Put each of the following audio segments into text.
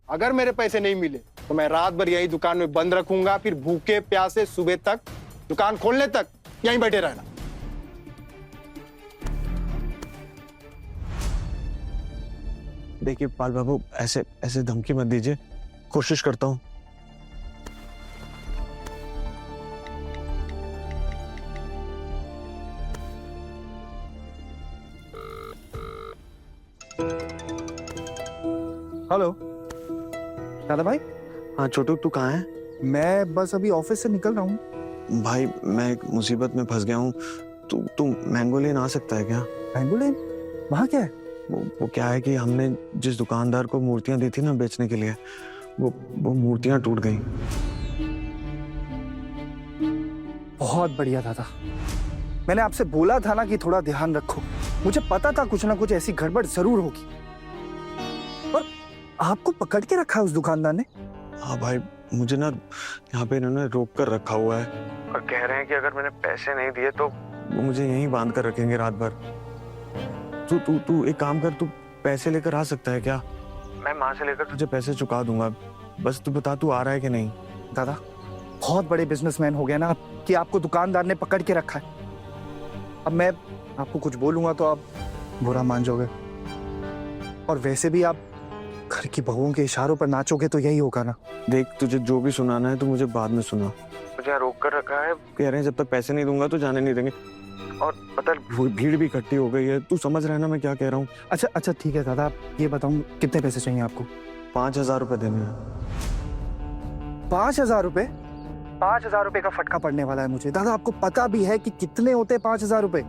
अगर मेरे पैसे नहीं मिले तो मैं रात भर यही दुकान में बंद रखूंगा, फिर भूखे प्यासे सुबह तक, दुकान खोलने तक यहीं बैठे रहना। देखिए पाल बाबू, ऐसे ऐसे धमकी मत दीजिए, कोशिश करता हूँ। हेलो दादा भाई। हाँ छोटू, तू कहाँ है? मैं बस अभी ऑफिस से निकल रहा हूँ। भाई मैं एक मुसीबत में फंस गया हूँ। तू मैंगो लेन आ सकता है क्या? मैंगो लेन? वहाँ क्या है? वो क्या है कि हमने जिस दुकानदार को मूर्तियां दी थी ना बेचने के लिए, वो मूर्तियां टूट गई। बहुत बढ़िया दादा, मैंने आपसे बोला था ना कि थोड़ा ध्यान रखो। मुझे पता था कुछ ना कुछ ऐसी गड़बड़ जरूर होगी। और आपको पकड़ के रखा है उस दुकानदार ने? हाँ भाई, मुझे ना यहाँ पे इन्होंने रोक कर रखा हुआ है और कह रहे हैं कि अगर मैंने पैसे नहीं दिए तो वो मुझे यहीं बांध कर रखेंगे रात भर। तू एक काम कर, तू पैसे लेकर आ सकता है क्या? मैं माँ से लेकर तुझे पैसे चुका दूंगा, बस तू बता तू आ रहा है कि नहीं। दादा बहुत बड़े बिजनेसमैन हो गया ना कि आपको दुकानदार ने पकड़ के रखा है। अब मैं आपको कुछ बोलूंगा तो आप बुरा मान जाओगे, और वैसे भी आप घर की बहुओं के इशारों पर नाचोगे तो यही होगा ना। देख, तुझे जो भी सुनाना है तो मुझे बाद में सुना। मुझे यहाँ रोक कर रखा है, कह रहे हैं जब तक पैसे नहीं दूंगा तो जाने नहीं देंगे, और पता है भीड़ भी इकट्ठी हो गई है। तू समझ रहा है ना मैं क्या कह रहा हूँ? अच्छा ठीक है दादा, आप ये बताऊं कितने पैसे चाहिए आपको? 5,000 रुपए देने हैं। 5,000 रुपए? 5,000 रुपए का फटका पड़ने वाला है मुझे। दादा आपको पता भी है कि कितने होते हैं 5,000 रुपए?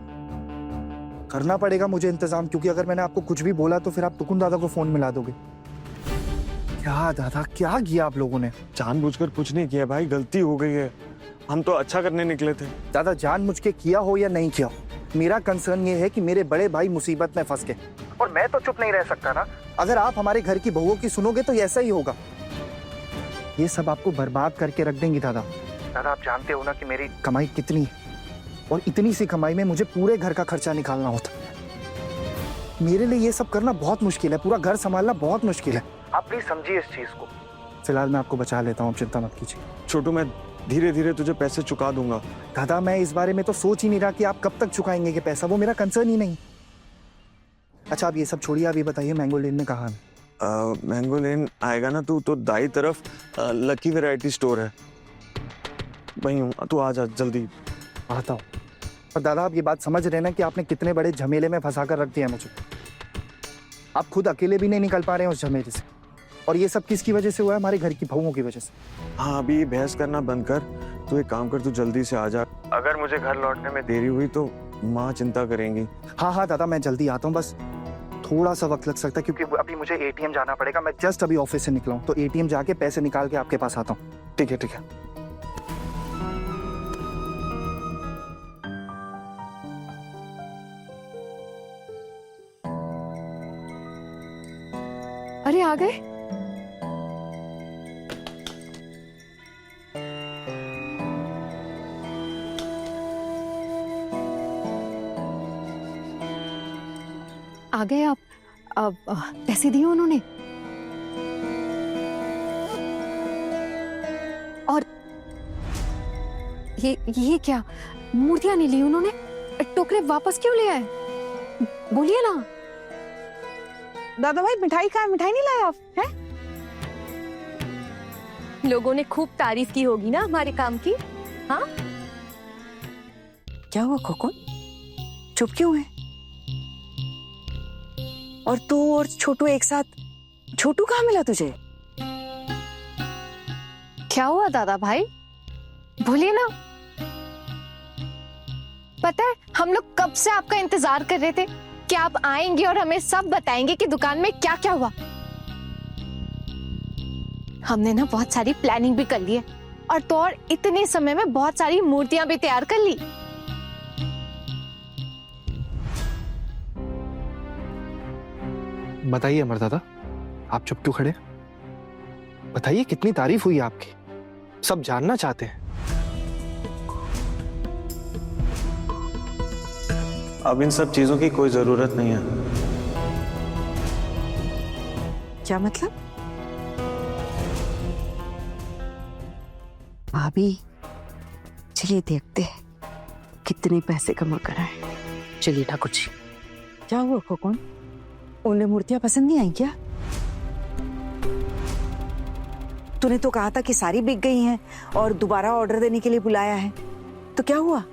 करना पड़ेगा मुझे इंतजाम, क्योंकि अगर मैंने आपको कुछ भी बोला तो फिर आप टुकुन दादा को फोन मिला दोगे। क्या दादा, क्या किया आप लोगों ने? जानबूझकर कुछ नहीं किया भाई, गलती हो गई है। हम तो अच्छा करने निकले थे। दादा जानबूझ के किया हो या नहीं किया हो, मेरा कंसर्न ये है कि मेरे बड़े भाई मुसीबत में फंस गए, और मैं तो चुप नहीं रह सकता ना। अगर आप हमारे घर की बहुओं की सुनोगे तो ऐसा ही होगा। ये सब आपको बर्बाद करके रख देंगी दादा। दादा आप जानते हो ना कि मेरी कमाई कितनी है, और इतनी सी कमाई में मुझे पूरे घर का खर्चा निकालना होता है। मेरे लिए ये सब करना बहुत मुश्किल है, पूरा घर संभालना बहुत मुश्किल है। आप प्लीज समझिए इस चीज को। फिलहाल मैं आपको बचा लेता हूँ, चिंता मत कीजिए। छोटू, मैं धीरे धीरे तुझे पैसे चुका दूंगा। दादा मैं इस बारे में तो सोच ही नहीं रहा कि आप कब तक चुकाएंगे कि पैसा, वो मेरा कंसर्न ही नहीं। अच्छा आप ये सब छोड़िए, आप ये बताइए मैंगो लेन में कहाँ है? मैंगो लेन आएगा ना तू तो दाई तरफ लकी वैरायटी स्टोर है, वहीं हूँ। तू आ जा जल्दी। आता हूँ। और दादा आप ये बात समझ रहे ना कि आपने कितने बड़े झमेले में फंसा कर रख दिया मुझे। आप खुद अकेले भी नहीं निकल पा रहे हैं उस झमेले से, और ये सब किसकी वजह से हुआ है? हमारे घर की बहुओं की वजह से। हाँ, अभी बहस करना बंद कर। तू एक काम कर, तू जल्दी से आ जा। अगर मुझे घर लौटने में देरी हुई तो माँ चिंता करेंगी। हाँ दादा मैं जल्दी आता हूँ, बस थोड़ा सा वक्त लग सकता है क्योंकि अभी मुझे एटीएम जाना पड़ेगा। मैं जस्ट अभी ऑफिस से निकला हूँ, तो एटीएम जाके पैसे निकाल के आपके पास आता हूँ। ठीक है। अरे आ गए? आ गए आप? अब पैसे दिए उन्होंने? और ये क्या, मूर्तियां नहीं ली उन्होंने? टोकरे वापस क्यों ले आए? बोलिए ना। दादा भाई मिठाई कहाँ है? मिठाई नहीं लाए आप? हैं? लोगों ने खूब तारीफ की होगी ना हमारे काम की। हाँ क्या हुआ खोकन, चुप क्यों है? और तू और छोटू एक साथ? छोटू कहाँ मिला तुझे? क्या हुआ दादा भाई, बोलिए ना। पता है हम लोग कब से आपका इंतजार कर रहे थे कि आप आएंगे और हमें सब बताएंगे कि दुकान में क्या क्या हुआ। हमने ना बहुत सारी प्लानिंग भी कर ली है, और तो और इतने समय में बहुत सारी मूर्तियां भी तैयार कर ली। बताइए अमर दादा, आप चुप क्यों खड़े? बताइए कितनी तारीफ हुई आपकी, सब जानना चाहते हैं। अब इन सब चीजों की कोई जरूरत नहीं है। क्या मतलब? भाभी चलिए देखते हैं कितने पैसे कमा कर आए। चलिए ठाकुर जी। क्या हुआ खोकन, उन्हें मूर्तियां पसंद नहीं आई क्या? तूने तो कहा था कि सारी बिक गई हैं और दोबारा ऑर्डर देने के लिए बुलाया है, तो क्या हुआ?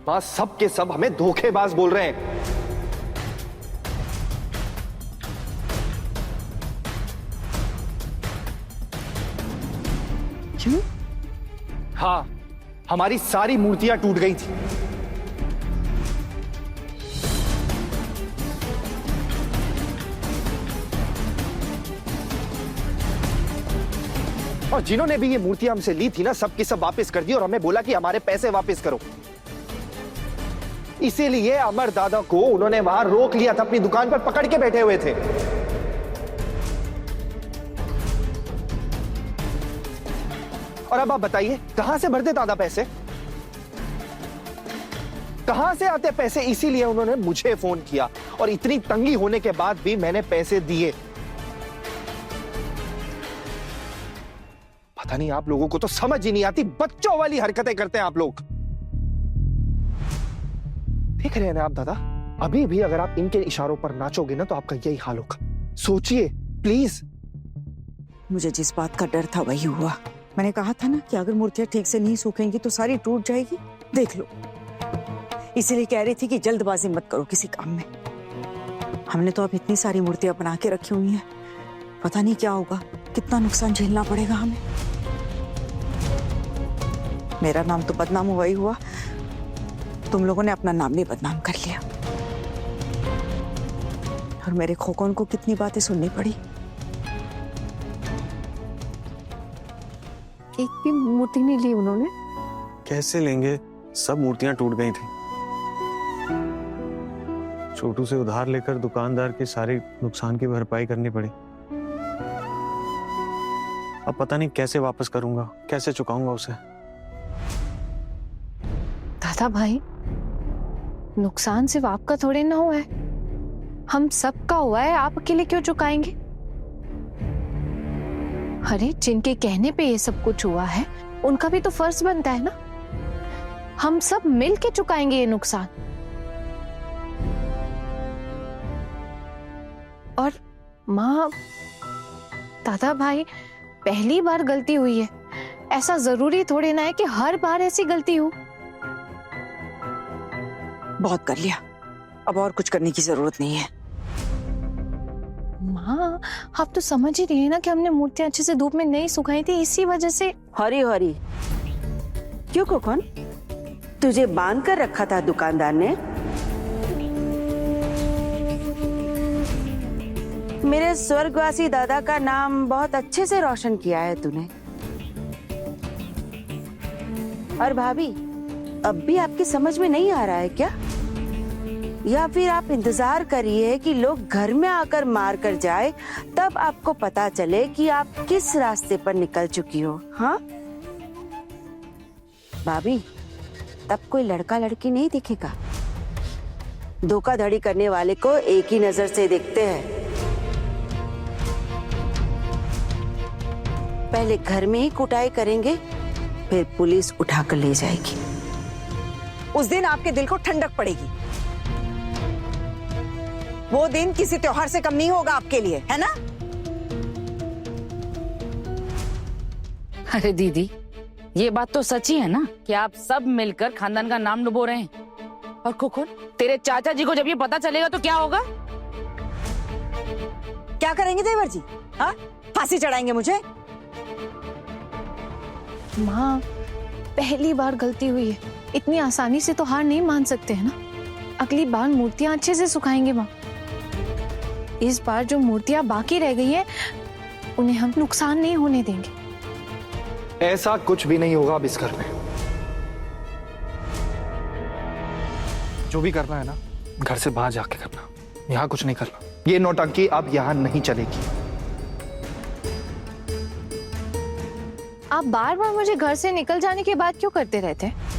मां, सब के सब हमें धोखेबाज बोल रहे हैं। क्यों? हाँ, हमारी सारी मूर्तियां टूट गई थी। और जिन्होंने भी ये मूर्तियां हमसे ली थी ना, सब की सब वापस कर दी और हमें बोला कि हमारे पैसे वापस करो। इसीलिए अमर दादा को उन्होंने वहां रोक लिया था, अपनी दुकान पर पकड़ के बैठे हुए थे। और अब आप बताइए, कहां से भरते दादा पैसे? कहां से आते पैसे? इसीलिए उन्होंने मुझे फोन किया और इतनी तंगी होने के बाद भी मैंने पैसे दिए। पता नहीं, आप लोगों को तो समझ ही नहीं आती, बच्चों वाली हरकतें करते हैं आप लोग। देख रहे हैं ना आप दादा, अभी भी अगर आप इनके इशारों पर नाचोगे ना तो आपका यही हाल होगा। सोचिए प्लीज। मुझे जिस बात का डर था वही हुआ। मैंने कहा था ना कि अगर मूर्तियां ठीक से नहीं सूखेंगी तो सारी टूट जाएगी। देख लो, इसीलिए कह रही थी कि जल्दबाजी मत करो किसी काम में। हमने तो अब इतनी सारी मूर्तियां बना के रखी हुई हैं, पता नहीं क्या होगा, कितना नुकसान झेलना पड़ेगा हमें। मेरा नाम तो बदनाम हुआ ही हुआ, तुम लोगों ने अपना नाम भी बदनाम कर लिया। और मेरे खोकन को कितनी बातें सुननी पड़ी। एक भी मूर्ति नहीं ली उन्होंने। कैसे लेंगे, सब मूर्तियां टूट गई थी। छोटू से उधार लेकर दुकानदार के सारे नुकसान की भरपाई करनी पड़ी। अब पता नहीं कैसे वापस करूंगा, कैसे चुकाऊंगा उसे। दादा भाई, नुकसान सिर्फ आपका थोड़े ना हुआ है, हम सबका हुआ है। आप अकेले क्यों चुकाएंगे? अरे जिनके कहने पे ये सब कुछ हुआ है उनका भी तो फर्ज बनता है ना। हम सब मिल के चुकाएंगे ये नुकसान। और माँ, दादा भाई, पहली बार गलती हुई है, ऐसा जरूरी थोड़ी ना है कि हर बार ऐसी गलती हो। बहुत कर लिया, अब और कुछ करने की जरूरत नहीं है। माँ, आप तो समझ ही रही है ना कि हमने मूर्तियां अच्छे से धूप में नहीं सुखाई थी, इसी वजह से। हरी हरी क्यों खोकन, तुझे बांध कर रखा था दुकानदार ने? मेरे स्वर्गवासी दादा का नाम बहुत अच्छे से रोशन किया है तूने। और भाभी, अब भी आपकी समझ में नहीं आ रहा है क्या? या फिर आप इंतजार करिए कि लोग घर में आकर मार कर जाए, तब आपको पता चले कि आप किस रास्ते पर निकल चुकी हो। हाँ भाभी, तब कोई लड़का लड़की नहीं दिखेगा। धोखाधड़ी करने वाले को एक ही नजर से देखते हैं। पहले घर में ही कुटाई करेंगे, फिर पुलिस उठाकर ले जाएगी। उस दिन आपके दिल को ठंडक पड़ेगी। वो दिन किसी त्योहार से कम नहीं होगा आपके लिए, है ना? अरे दीदी, ये बात तो सच ही है ना कि आप सब मिलकर खानदान का नाम डुबो रहे हैं। और खोखन, तेरे चाचा जी को जब ये पता चलेगा तो क्या होगा? क्या करेंगे देवर जी? हाँ, फांसी चढ़ाएंगे मुझे? माँ, पहली बार गलती हुई है, इतनी आसानी से तो हार नहीं मान सकते हैं ना। अगली बार मूर्तियां अच्छे से सुखाएंगे माँ। इस बार जो मूर्तियां बाकी रह गई हैं, उन्हें हम नुकसान नहीं होने देंगे। ऐसा कुछ भी नहीं होगा अब इस घर में। जो भी करना है ना, घर से बाहर जाके करना, यहाँ कुछ नहीं करना। ये नौटंकी अब यहाँ नहीं चलेगी। आप बार बार मुझे घर से निकल जाने के बाद क्यों करते रहते हैं?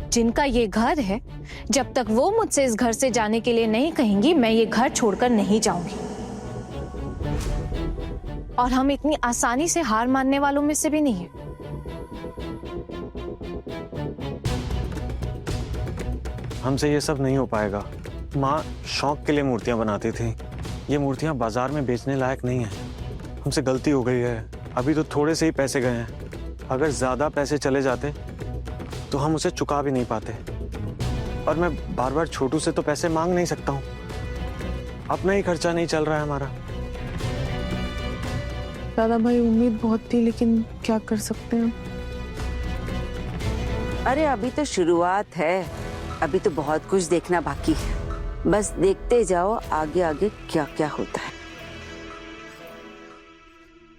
जिनका ये घर है, जब तक वो मुझसे इस घर से जाने के लिए नहीं कहेंगी, मैं ये घर छोड़कर नहीं जाऊंगी। और हम इतनी आसानी से हार मानने वालों में से भी नहीं है। हमसे ये सब नहीं हो पाएगा। माँ शौक के लिए मूर्तियां बनाती थी। ये मूर्तियां बाजार में बेचने लायक नहीं है। हमसे गलती हो गई है। अभी तो थोड़े से ही पैसे गए हैं। अगर ज्यादा पैसे चले जाते तो हम उसे चुका भी नहीं पाते। और मैं बार बार छोटू से तो पैसे मांग नहीं सकता हूँ। अपना ही खर्चा नहीं चल रहा है हमारा। दादा भाई, उम्मीद बहुत थी, लेकिन क्या कर सकते हैं। अरे अभी तो शुरुआत है, अभी तो बहुत कुछ देखना बाकी है। बस देखते जाओ आगे आगे क्या क्या होता है।